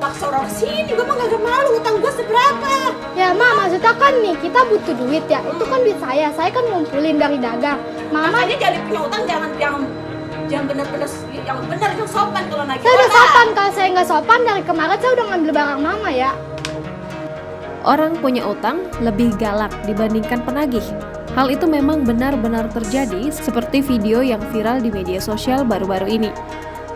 maksa orang sini, gue mah gak malu, utang gue seberapa. Ya Ma, maksudnya kan nih kita butuh duit ya. Itu kan duit saya kan ngumpulin dari dagang. Mama Makanya jadi punya utang jangan bener-bener yang bener, yang sopan kalau nagih saya udah orang. sopan, kalau saya nggak sopan dari kemarin saya udah ngambil barang Mama ya. Orang punya utang lebih galak dibandingkan penagih. Hal itu memang benar-benar terjadi seperti video yang viral di media sosial baru-baru ini.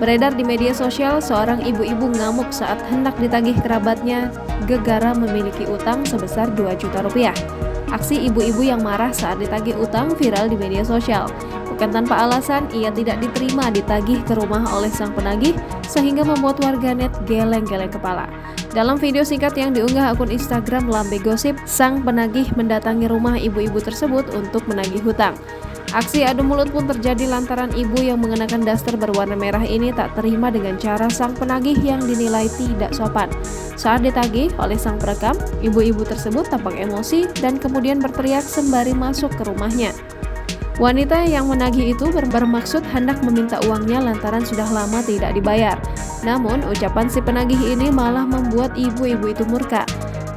Beredar di media sosial, seorang ibu-ibu ngamuk saat hendak ditagih kerabatnya gegara memiliki utang sebesar 2 juta rupiah. Aksi ibu-ibu yang marah saat ditagih utang viral di media sosial. Bukan tanpa alasan, ia tidak diterima ditagih ke rumah oleh sang penagih sehingga membuat warganet geleng-geleng kepala. Dalam video singkat yang diunggah akun Instagram Lambe Gosip, sang penagih mendatangi rumah ibu-ibu tersebut untuk menagih hutang. Aksi adu mulut pun terjadi lantaran ibu yang mengenakan daster berwarna merah ini tak terima dengan cara sang penagih yang dinilai tidak sopan. Saat ditagih oleh sang perekam, ibu-ibu tersebut tampak emosi dan kemudian berteriak sembari masuk ke rumahnya. Wanita yang menagih itu bermaksud hendak meminta uangnya lantaran sudah lama tidak dibayar. Namun, ucapan si penagih ini malah membuat ibu-ibu itu murka.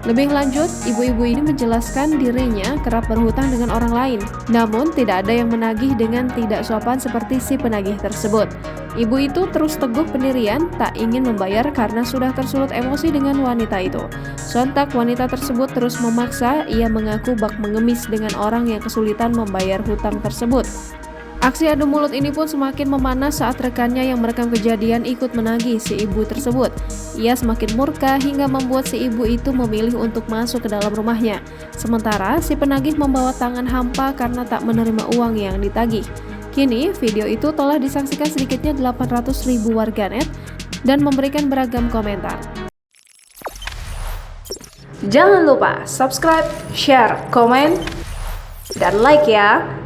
Lebih lanjut, ibu-ibu ini menjelaskan dirinya kerap berhutang dengan orang lain. Namun, tidak ada yang menagih dengan tidak sopan seperti si penagih tersebut. Ibu itu terus teguh pendirian, tak ingin membayar karena sudah tersulut emosi dengan wanita itu. Sontak wanita tersebut terus memaksa, ia mengaku bak mengemis dengan orang yang kesulitan membayar hutang tersebut. Aksi adu mulut ini pun semakin memanas saat rekannya yang merekam kejadian ikut menagih si ibu tersebut. Ia semakin murka hingga membuat si ibu itu memilih untuk masuk ke dalam rumahnya. Sementara si penagih membawa tangan hampa karena tak menerima uang yang ditagih. Kini video itu telah disaksikan sedikitnya 800.000 warganet dan memberikan beragam komentar. Jangan lupa subscribe, share, komen, dan like ya!